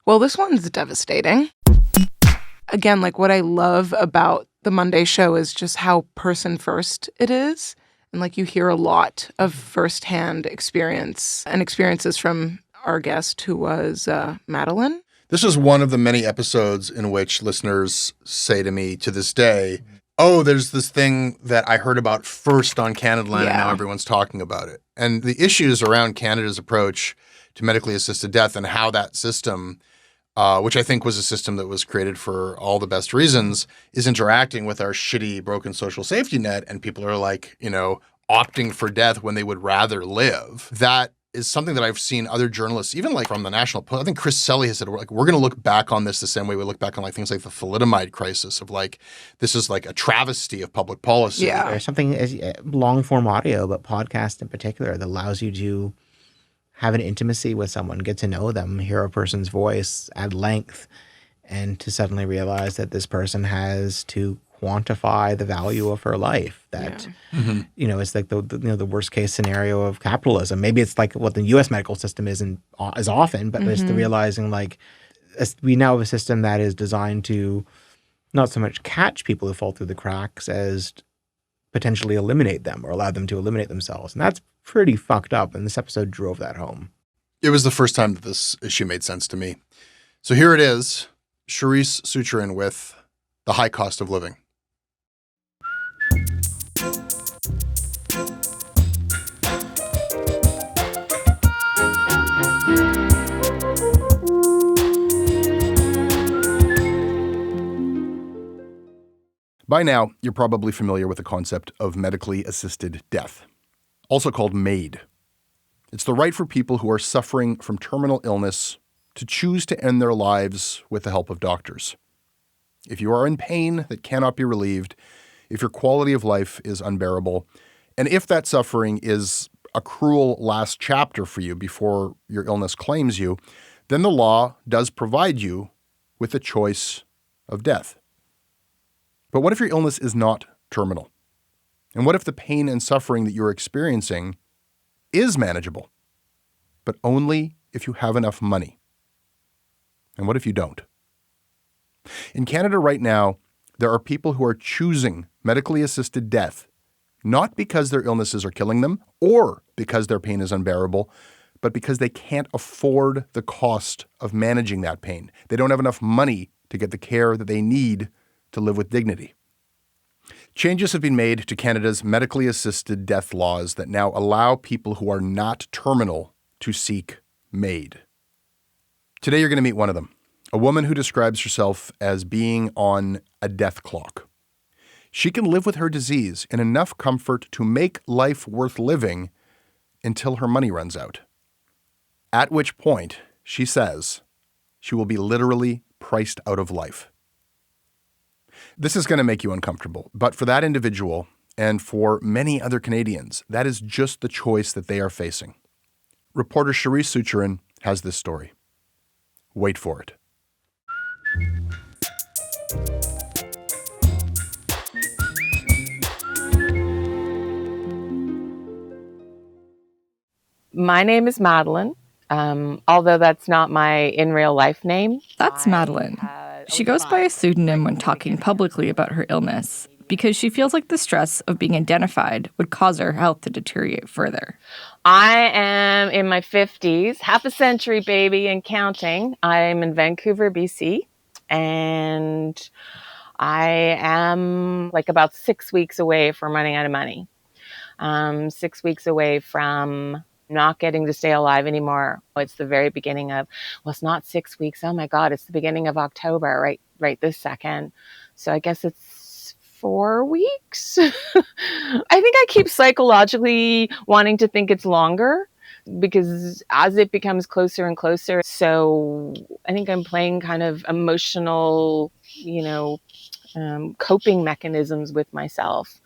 Well, this one's devastating. Again, like what I love about the Monday show is just how person first it is. And like you hear a lot of firsthand experience and experiences from our guest who was Madeline. This is one of the many episodes in which listeners say to me to this day, oh, there's this thing that I heard about first on Canadaland and now everyone's talking about it. And the issues around Canada's approach to medically assisted death and how that system, which I think was a system that was created for all the best reasons, is interacting with our shitty, broken social safety net. And people are like, opting for death when they would rather live. That is something that I've seen other journalists, even like from the National Post. I think Chris Selly has said, we're going to look back on this the same way we look back on like things like the thalidomide crisis of like, this is like a travesty of public policy. Yeah. There's something as long form audio, but podcast in particular, that allows you to have an intimacy with someone, get to know them, hear a person's voice at length, and to suddenly realize that this person has to quantify the value of her life. That it's like the worst case scenario of capitalism. Maybe it's like what the U.S. medical system isn't as often, but it's the realizing like we now have a system that is designed to not so much catch people who fall through the cracks as potentially eliminate them or allow them to eliminate themselves, and that's pretty fucked up. And this episode drove that home. It was the first time that this issue made sense to me. So here it is, Charisse Suturin with The High Cost of Living. By now, you're probably familiar with the concept of medically assisted death, also called MAiD. It's the right for people who are suffering from terminal illness to choose to end their lives with the help of doctors. If you are in pain that cannot be relieved, if your quality of life is unbearable, and if that suffering is a cruel last chapter for you before your illness claims you, then the law does provide you with the choice of death. But what if your illness is not terminal? And what if the pain and suffering that you're experiencing is manageable, but only if you have enough money? And what if you don't? In Canada right now, there are people who are choosing medically assisted death, not because their illnesses are killing them or because their pain is unbearable, but because they can't afford the cost of managing that pain. They don't have enough money to get the care that they need to live with dignity. Changes have been made to Canada's medically assisted death laws that now allow people who are not terminal to seek MAiD. Today you're going to meet one of them, a woman who describes herself as being on a death clock. She can live with her disease in enough comfort to make life worth living until her money runs out. At which point, she says, she will be literally priced out of life. This is going to make you uncomfortable, but for that individual and for many other Canadians, that is just the choice that they are facing. Reporter Charisse Suturin has this story. Wait for it. My name is Madeline, although that's not my in real life name. That's Madeline. She goes by a pseudonym when talking publicly about her illness because she feels like the stress of being identified would cause her health to deteriorate further. I am in my 50s, half a century baby and counting. I'm in Vancouver, BC, and I am like about 6 weeks away from running out of money. 6 weeks away from not getting to stay alive anymore. It's the very beginning of, well, it's not 6 weeks. Oh my God, it's the beginning of October, right this second. So I guess it's 4 weeks. I think I keep psychologically wanting to think it's longer because as it becomes closer and closer. So I think I'm playing kind of emotional, coping mechanisms with myself.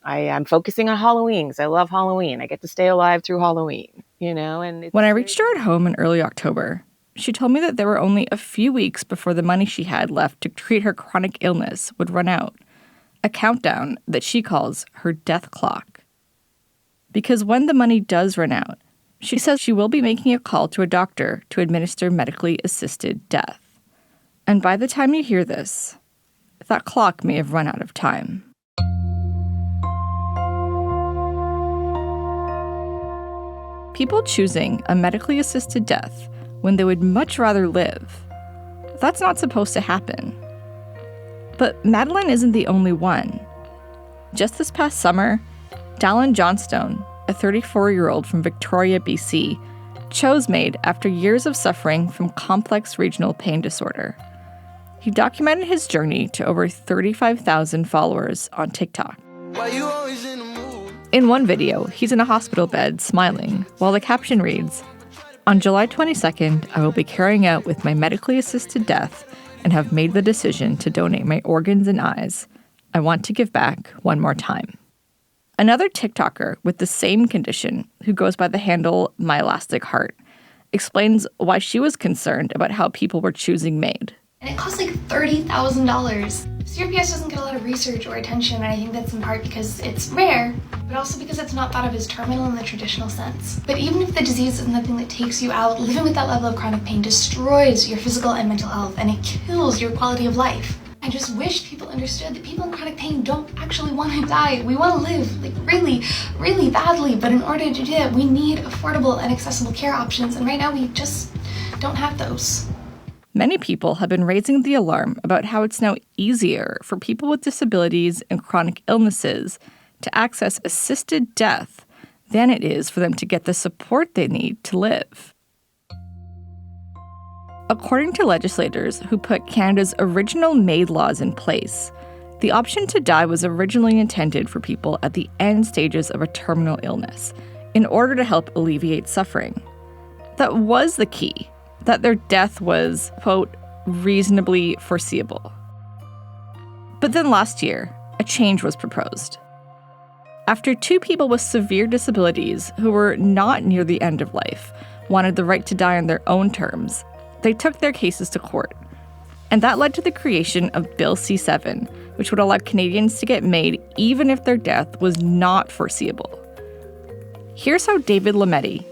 I am focusing on Halloween because I love Halloween. I get to stay alive through Halloween, and when I reached her at home in early October, she told me that there were only a few weeks before the money she had left to treat her chronic illness would run out. A countdown that she calls her death clock. Because when the money does run out, she says she will be making a call to a doctor to administer medically assisted death. And by the time you hear this, that clock may have run out of time. People choosing a medically assisted death when they would much rather live, that's not supposed to happen. But Madeline isn't the only one. Just this past summer, Dallin Johnstone, a 34-year-old from Victoria, BC, chose MAiD after years of suffering from complex regional pain disorder. He documented his journey to over 35,000 followers on TikTok. In one video, he's in a hospital bed smiling, while the caption reads, "On July 22nd, I will be carrying out with my medically assisted death and have made the decision to donate my organs and eyes. I want to give back one more time." Another TikToker with the same condition, who goes by the handle My Elastic Heart, explains why she was concerned about how people were choosing MAiD. And it costs like $30,000. CRPS doesn't get a lot of research or attention, and I think that's in part because it's rare, but also because it's not thought of as terminal in the traditional sense. But even if the disease is nothing that takes you out, living with that level of chronic pain destroys your physical and mental health, and it kills your quality of life. I just wish people understood that people in chronic pain don't actually want to die. We want to live, like really, really badly, but in order to do that, we need affordable and accessible care options, and right now we just don't have those. Many people have been raising the alarm about how it's now easier for people with disabilities and chronic illnesses to access assisted death than it is for them to get the support they need to live. According to legislators who put Canada's original MAiD laws in place, the option to die was originally intended for people at the end stages of a terminal illness in order to help alleviate suffering. That was the key, that their death was, quote, reasonably foreseeable. But then last year, a change was proposed. After two people with severe disabilities who were not near the end of life wanted the right to die on their own terms, they took their cases to court. And that led to the creation of Bill C-7, which would allow Canadians to get MAiD even if their death was not foreseeable. Here's how David Lametti,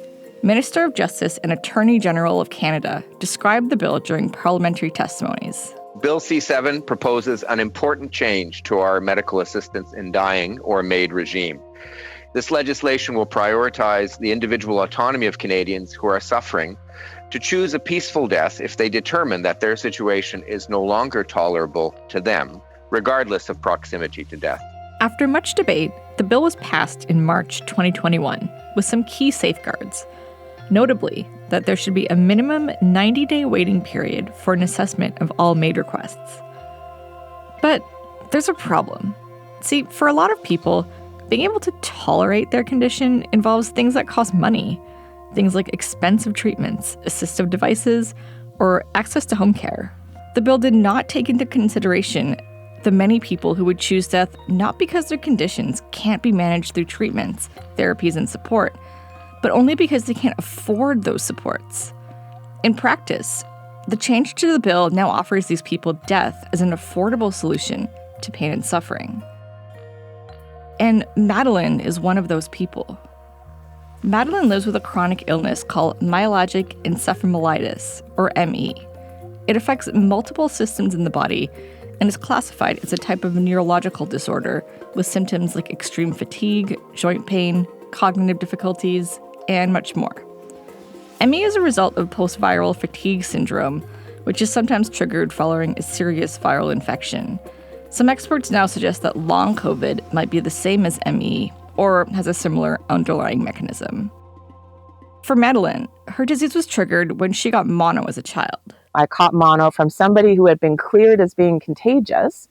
Minister of Justice and Attorney General of Canada, described the bill during parliamentary testimonies. Bill C-7 proposes an important change to our medical assistance in dying, or MAiD regime. This legislation will prioritize the individual autonomy of Canadians who are suffering to choose a peaceful death if they determine that their situation is no longer tolerable to them, regardless of proximity to death. After much debate, the bill was passed in March 2021 with some key safeguards. Notably, that there should be a minimum 90-day waiting period for an assessment of all MAiD requests. But there's a problem. See, for a lot of people, being able to tolerate their condition involves things that cost money, things like expensive treatments, assistive devices, or access to home care. The bill did not take into consideration the many people who would choose death not because their conditions can't be managed through treatments, therapies, and support, but only because they can't afford those supports. In practice, the change to the bill now offers these people death as an affordable solution to pain and suffering. And Madeline is one of those people. Madeline lives with a chronic illness called myalgic encephalomyelitis, or ME. It affects multiple systems in the body and is classified as a type of neurological disorder with symptoms like extreme fatigue, joint pain, cognitive difficulties, and much more. ME is a result of post-viral fatigue syndrome, which is sometimes triggered following a serious viral infection. Some experts now suggest that long COVID might be the same as ME or has a similar underlying mechanism. For Madeline, her disease was triggered when she got mono as a child. I caught mono from somebody who had been cleared as being contagious,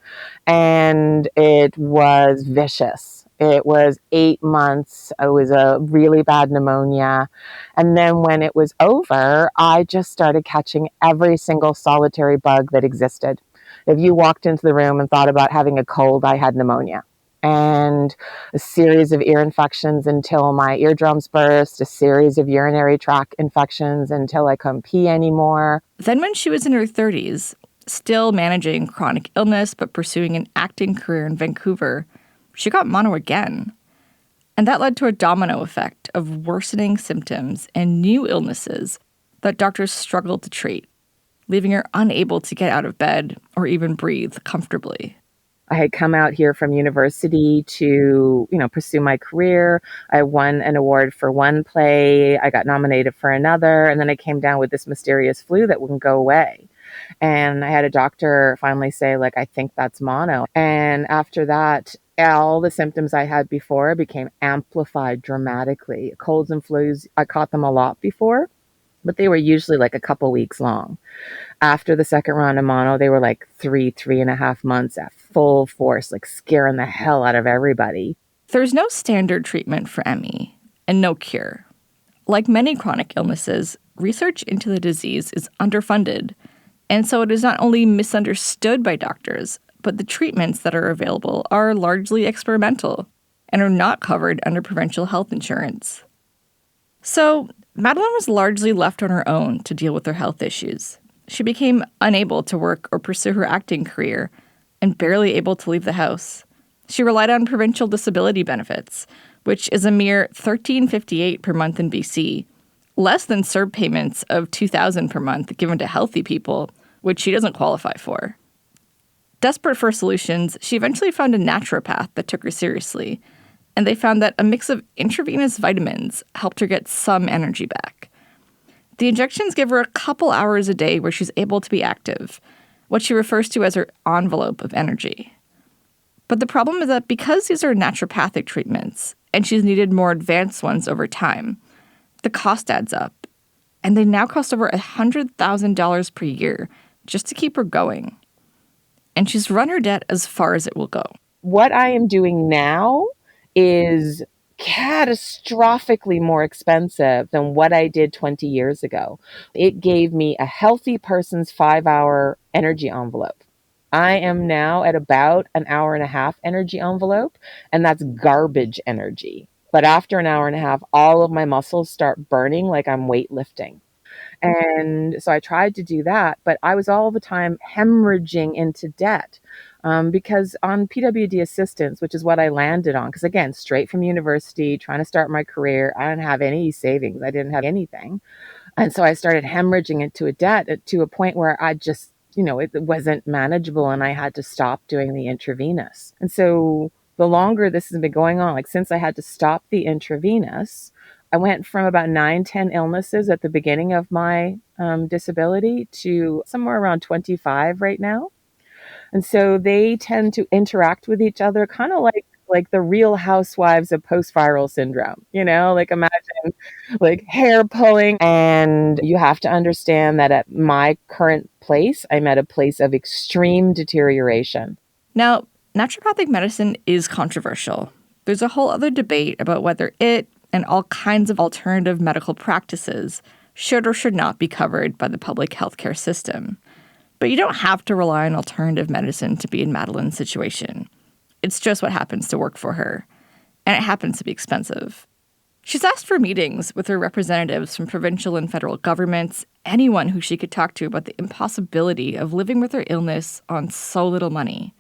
and it was vicious. It was 8 months. It was a really bad pneumonia. And then when it was over, I just started catching every single solitary bug that existed. If you walked into the room and thought about having a cold, I had pneumonia. And a series of ear infections until my eardrums burst, a series of urinary tract infections until I couldn't pee anymore. Then when she was in her 30s, still managing chronic illness but pursuing an acting career in Vancouver, she got mono again. And that led to a domino effect of worsening symptoms and new illnesses that doctors struggled to treat, leaving her unable to get out of bed or even breathe comfortably. I had come out here from university to, pursue my career. I won an award for one play. I got nominated for another. And then I came down with this mysterious flu that wouldn't go away. And I had a doctor finally say, I think that's mono. And after that, all the symptoms I had before became amplified dramatically. Colds and flus, I caught them a lot before, but they were usually a couple weeks long. After the second round of mono, they were 3.5 months at full force, scaring the hell out of everybody. There's no standard treatment for ME and no cure. Like many chronic illnesses, research into the disease is underfunded, and so it is not only misunderstood by doctors, but the treatments that are available are largely experimental and are not covered under provincial health insurance. So, Madeline was largely left on her own to deal with her health issues. She became unable to work or pursue her acting career and barely able to leave the house. She relied on provincial disability benefits, which is a mere $13.58 per month in BC, less than CERB payments of $2,000 per month given to healthy people, which she doesn't qualify for. Desperate for solutions, she eventually found a naturopath that took her seriously, and they found that a mix of intravenous vitamins helped her get some energy back. The injections give her a couple hours a day where she's able to be active, what she refers to as her envelope of energy. But the problem is that because these are naturopathic treatments, and she's needed more advanced ones over time, the cost adds up, and they now cost over $100,000 per year just to keep her going. And she's run her debt as far as it will go. What I am doing now is catastrophically more expensive than what I did 20 years ago. It gave me a healthy person's 5-hour energy envelope. I am now at about an hour and a half energy envelope, and that's garbage energy. But after an hour and a half, all of my muscles start burning like I'm weightlifting. And so I tried to do that, but I was all the time hemorrhaging into debt because on PWD assistance, which is what I landed on, because again, straight from university, trying to start my career, I didn't have any savings. I didn't have anything. And so I started hemorrhaging into a debt to a point where I just, it wasn't manageable and I had to stop doing the intravenous. And so the longer this has been going on, since I had to stop the intravenous, I went from about 9-10 illnesses at the beginning of my disability to somewhere around 25 right now. And so they tend to interact with each other kind of like the Real Housewives of post-viral syndrome, imagine hair pulling. And you have to understand that at my current place, I'm at a place of extreme deterioration. Now, naturopathic medicine is controversial. There's a whole other debate about whether it and all kinds of alternative medical practices should or should not be covered by the public healthcare system. But you don't have to rely on alternative medicine to be in Madeline's situation. It's just what happens to work for her. And it happens to be expensive. She's asked for meetings with her representatives from provincial and federal governments, anyone who she could talk to about the impossibility of living with her illness on so little money.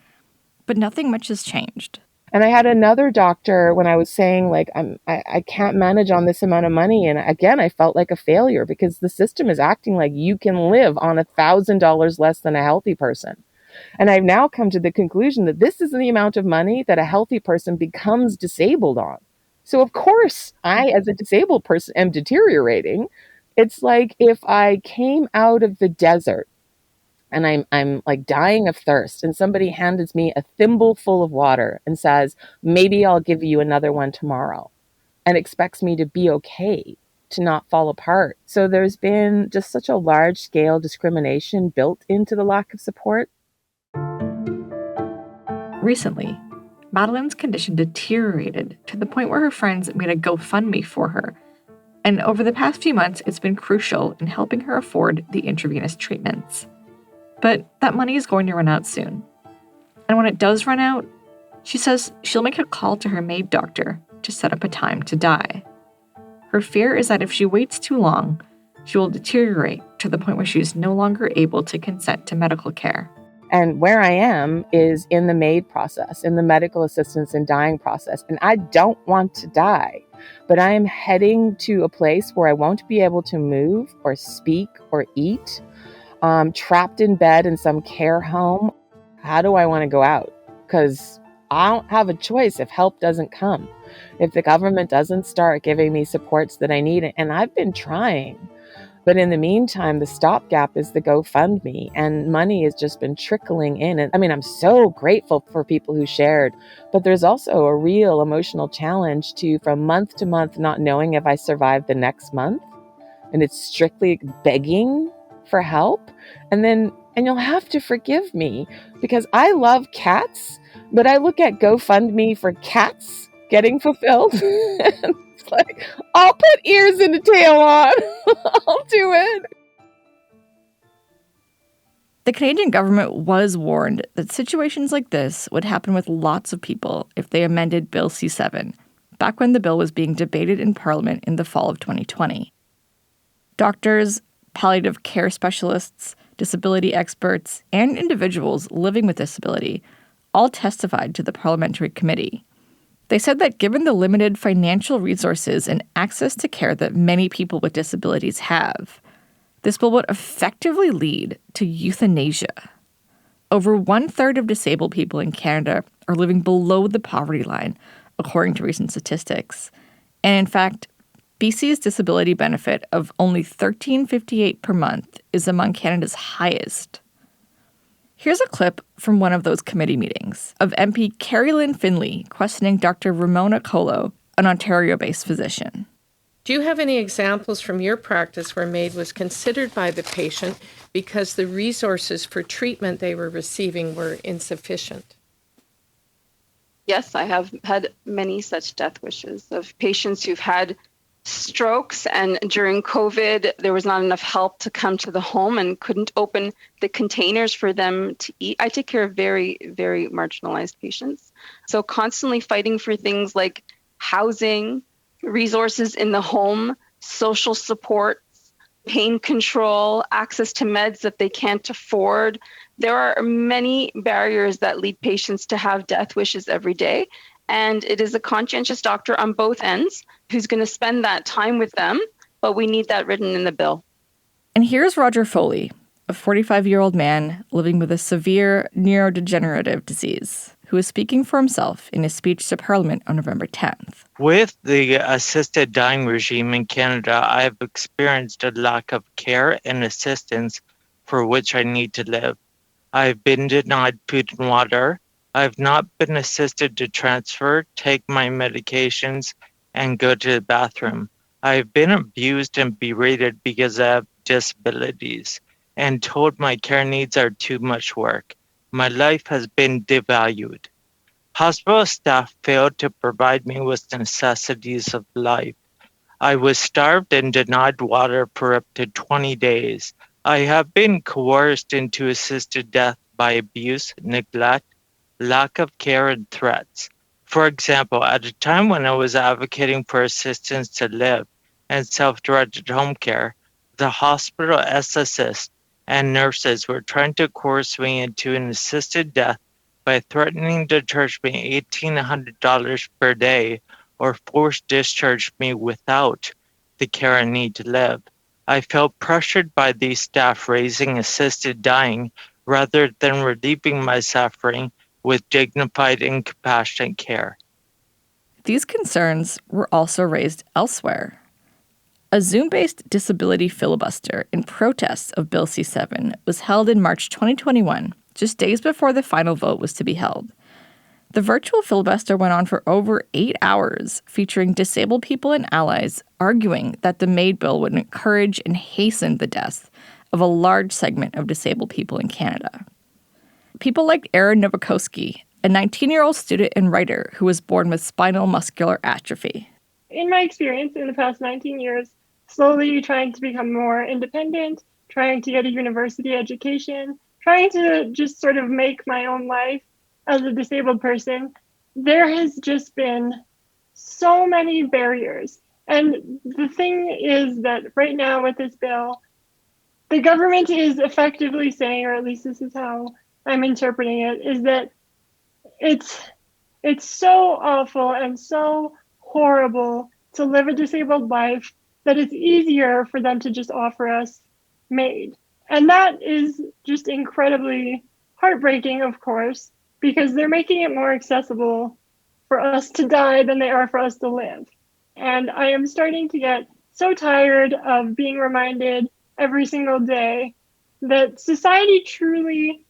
But nothing much has changed. And I had another doctor when I was saying, I can't manage on this amount of money. And again, I felt like a failure because the system is acting like you can live on $1,000 less than a healthy person. And I've now come to the conclusion that this is the amount of money that a healthy person becomes disabled on. So of course, I, as a disabled person, am deteriorating. It's like if I came out of the desert and I'm dying of thirst, and somebody hands me a thimble full of water and says, maybe I'll give you another one tomorrow, and expects me to be okay, to not fall apart. So there's been just such a large scale discrimination built into the lack of support. Recently, Madeline's condition deteriorated to the point where her friends made a GoFundMe for her. And over the past few months, it's been crucial in helping her afford the intravenous treatments. But that money is going to run out soon. And when it does run out, she says she'll make a call to her MAiD doctor to set up a time to die. Her fear is that if she waits too long, she will deteriorate to the point where she is no longer able to consent to medical care. And where I am is in the MAiD process, in the medical assistance in dying process. And I don't want to die, but I am heading to a place where I won't be able to move or speak or eat, trapped in bed in some care home. How do I want to go out? Because I don't have a choice if help doesn't come, if the government doesn't start giving me supports that I need. And I've been trying. But in the meantime, the stopgap is the GoFundMe, and money has just been trickling in. And I mean, I'm so grateful for people who shared, but there's also a real emotional challenge to, from month to month, not knowing if I survive the next month. And it's strictly begging for help. And you'll have to forgive me because I love cats, but I look at GoFundMe for cats getting fulfilled. It's like, I'll put ears and a tail on. I'll do it. The Canadian government was warned that situations like this would happen with lots of people if they amended Bill C-7, back when the bill was being debated in Parliament in the fall of 2020. Doctors, palliative care specialists, disability experts, and individuals living with disability all testified to the parliamentary committee. They said that given the limited financial resources and access to care that many people with disabilities have, this bill would effectively lead to euthanasia. Over 1/3 of disabled people in Canada are living below the poverty line, according to recent statistics. And in fact, BC's disability benefit of only $13.58 per month is among Canada's highest. Here's a clip from one of those committee meetings of MP Carrie Lynn Finley questioning Dr. Ramona Colo, an Ontario-based physician. Do you have any examples from your practice where MAiD was considered by the patient because the resources for treatment they were receiving were insufficient? Yes, I have had many such death wishes of patients who've had strokes, and during COVID, there was not enough help to come to the home and couldn't open the containers for them to eat. I take care of very, very marginalized patients. So constantly fighting for things like housing, resources in the home, social support, pain control, access to meds that they can't afford. There are many barriers that lead patients to have death wishes every day. And it is a conscientious doctor on both ends who's going to spend that time with them, but we need that written in the bill. And here's Roger Foley, a 45-year-old man living with a severe neurodegenerative disease, who is speaking for himself in his speech to Parliament on November 10th. With the assisted dying regime in Canada, I have experienced a lack of care and assistance for which I need to live. I have been denied food and water. I have not been assisted to transfer, take my medications, and go to the bathroom. I have been abused and berated because I have disabilities and told my care needs are too much work. My life has been devalued. Hospital staff failed to provide me with necessities of life. I was starved and denied water for up to 20 days. I have been coerced into assisted death by abuse, neglect, lack of care, and threats. For example, at a time when I was advocating for assistance to live and self-directed home care, the hospital SSS and nurses were trying to coerce me into an assisted death by threatening to charge me $1,800 per day or force discharge me without the care I need to live. I felt pressured by these staff raising assisted dying rather than relieving my suffering with dignified and compassionate care. These concerns were also raised elsewhere. A Zoom-based disability filibuster in protest of Bill C-7 was held in March 2021, just days before the final vote was to be held. The virtual filibuster went on for over 8 hours, featuring disabled people and allies arguing that the MAiD bill would encourage and hasten the death of a large segment of disabled people in Canada. People like Erin Nowakowski, a 19-year-old student and writer who was born with spinal muscular atrophy. In my experience in the past 19 years, slowly trying to become more independent, trying to get a university education, trying to just sort of make my own life as a disabled person, there has just been so many barriers. And the thing is that right now with this bill, the government is effectively saying, or at least this is how I'm interpreting it, is that it's so awful and so horrible to live a disabled life that it's easier for them to just offer us MAiD. And that is just incredibly heartbreaking, of course, because they're making it more accessible for us to die than they are for us to live. And I am starting to get so tired of being reminded every single day that society truly,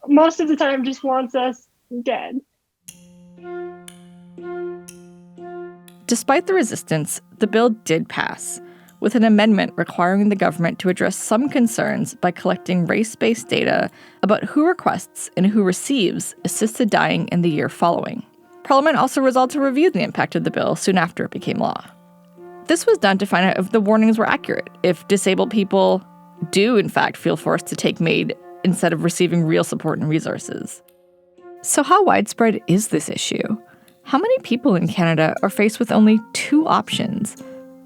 most of the time, just wants us dead. Despite the resistance, the bill did pass, with an amendment requiring the government to address some concerns by collecting race-based data about who requests and who receives assisted dying in the year following. Parliament also resolved to review the impact of the bill soon after it became law. This was done to find out if the warnings were accurate, if disabled people do in fact feel forced to take MAiD instead of receiving real support and resources. So how widespread is this issue? How many people in Canada are faced with only two options,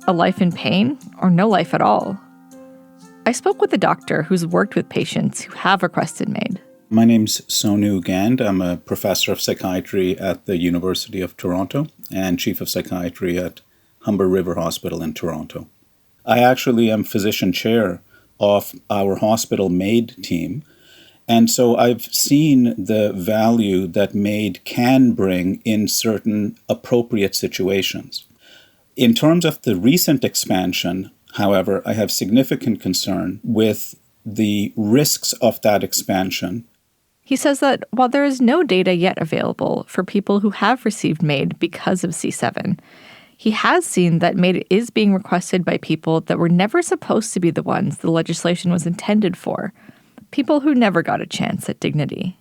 a life in pain or no life at all? I spoke with a doctor who's worked with patients who have requested MAiD. My name's Sonu Gand. I'm a professor of psychiatry at the University of Toronto and chief of psychiatry at Humber River Hospital in Toronto. I actually am physician chair of our hospital MAiD team. And so I've seen the value that MAiD can bring in certain appropriate situations. In terms of the recent expansion, however, I have significant concern with the risks of that expansion. He says that while there is no data yet available for people who have received MAiD because of C7, he has seen that MAiD is being requested by people that were never supposed to be the ones the legislation was intended for. People who never got a chance at dignity.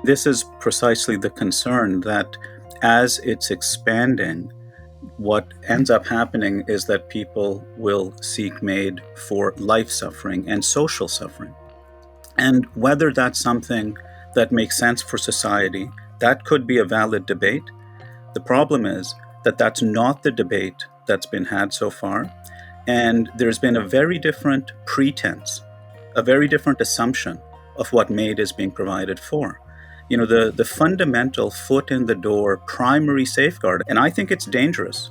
This is precisely the concern that as it's expanding, what ends up happening is that people will seek MAiD for life suffering and social suffering. And whether that's something that makes sense for society, that could be a valid debate. The problem is that that's not the debate that's been had so far. And there's been a very different pretense, a very different assumption of what MAiD is being provided for. You know, the fundamental foot in the door primary safeguard, and I think it's dangerous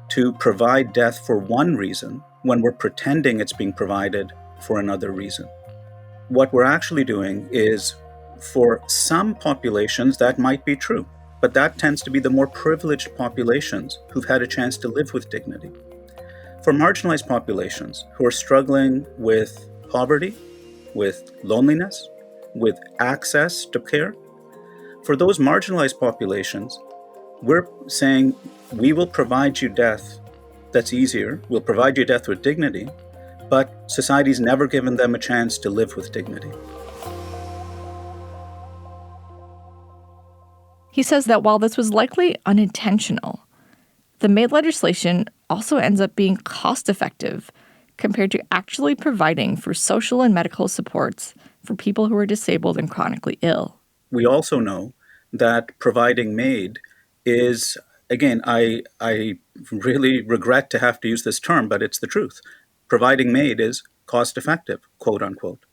to provide death for one reason when we're pretending it's being provided for another reason. What we're actually doing is, for some populations, that might be true, but that tends to be the more privileged populations who've had a chance to live with dignity. For marginalized populations who are struggling with poverty, with loneliness, with access to care, for those marginalized populations, we're saying we will provide you death that's easier, we'll provide you death with dignity, but society's never given them a chance to live with dignity. He says that while this was likely unintentional, the MAiD legislation also ends up being cost-effective compared to actually providing for social and medical supports for people who are disabled and chronically ill. We also know that providing MAiD is, again, I really regret to have to use this term, but it's the truth. Providing MAiD is cost-effective, quote unquote.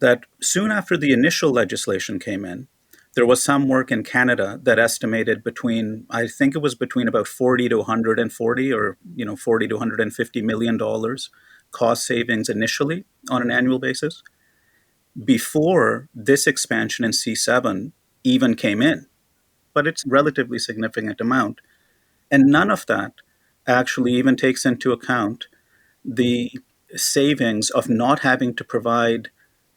That soon after the initial legislation came in, there was some work in Canada that estimated between, I think it was between about 40 to 140 or, $40 to $150 million cost savings initially on an annual basis before this expansion in C7 even came in. But it's a relatively significant amount. And none of that actually even takes into account the savings of not having to provide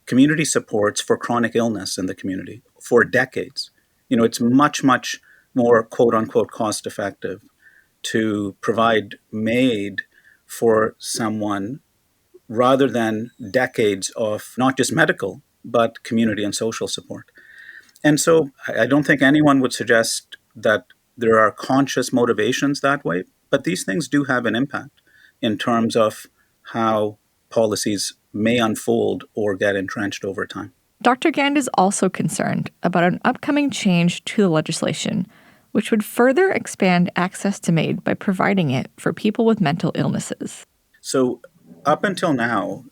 community supports for chronic illness in the community for decades. It's much, much more quote unquote cost effective to provide MAiD for someone rather than decades of not just medical, but community and social support. And so I don't think anyone would suggest that there are conscious motivations that way, but these things do have an impact in terms of how policies may unfold or get entrenched over time. Dr. Gand is also concerned about an upcoming change to the legislation, which would further expand access to MAiD by providing it for people with mental illnesses. So up until now,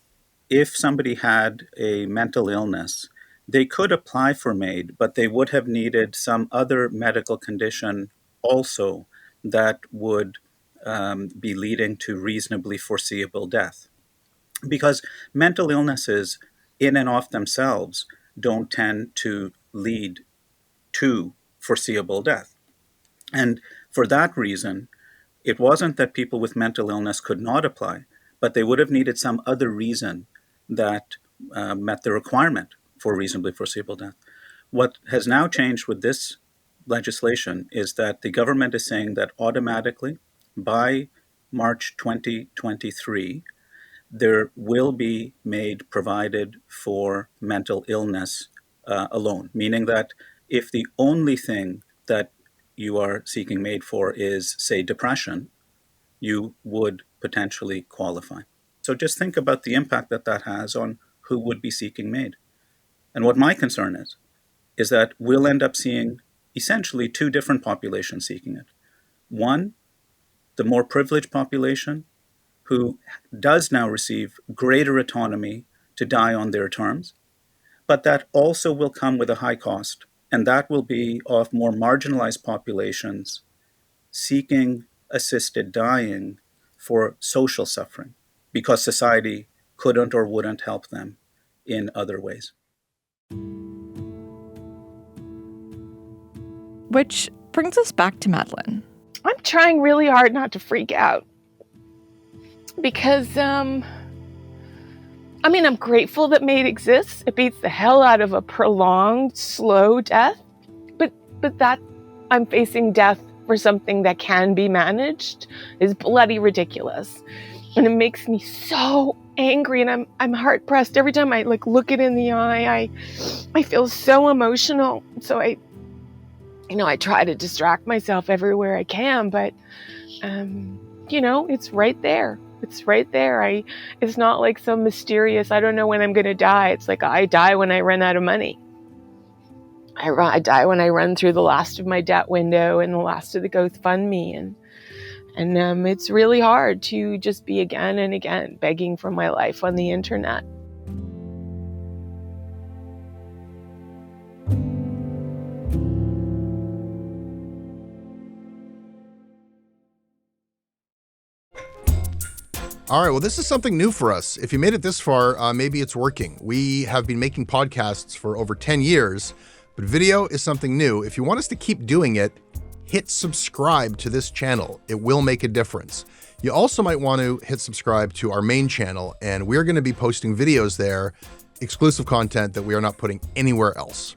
if somebody had a mental illness, they could apply for MAiD, but they would have needed some other medical condition also that would be leading to reasonably foreseeable death. Because mental illnesses in and of themselves don't tend to lead to foreseeable death. And for that reason, it wasn't that people with mental illness could not apply, but they would have needed some other reason that met the requirement for reasonably foreseeable death. What has now changed with this legislation is that the government is saying that automatically by March 2023, there will be MAiD provided for mental illness alone, meaning that if the only thing that you are seeking MAiD for is, say, depression, you would potentially qualify. So just think about the impact that that has on who would be seeking MAiD. And what my concern is that we'll end up seeing essentially two different populations seeking it. One, the more privileged population, who does now receive greater autonomy to die on their terms, but that also will come with a high cost, and that will be of more marginalized populations seeking assisted dying for social suffering, because society couldn't or wouldn't help them in other ways. Which brings us back to Madeline. I'm trying really hard not to freak out because, I'm grateful that MAiD exists. It beats the hell out of a prolonged, slow death, but that I'm facing death for something that can be managed is bloody ridiculous. And it makes me so angry, and I'm hard pressed every time I look it in the eye. I feel so emotional. So I try to distract myself everywhere I can, but it's right there. It's right there. It's not like some mysterious, I don't know when I'm going to die. It's like I die when I run out of money. I die when I run through the last of my debt window and the last of the GoFundMe. And it's really hard to just be again and again begging for my life on the internet. All right, well, this is something new for us. If you made it this far, maybe it's working. We have been making podcasts for over 10 years, but video is something new. If you want us to keep doing it, hit subscribe to this channel. It will make a difference. You also might want to hit subscribe to our main channel, and we're going to be posting videos there, exclusive content that we are not putting anywhere else.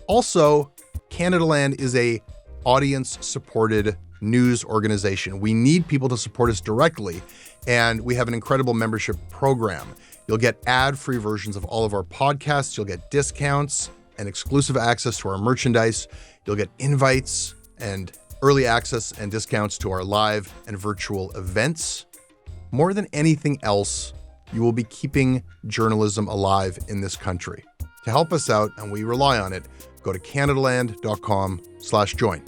Also, Canadaland is a audience-supported news organization. We need people to support us directly, and we have an incredible membership program. You'll get ad-free versions of all of our podcasts. You'll get discounts and exclusive access to our merchandise. You'll get invites and early access and discounts to our live and virtual events. More than anything else, you will be keeping journalism alive in this country. To help us out, and we rely on it, go to Canadaland.com/join.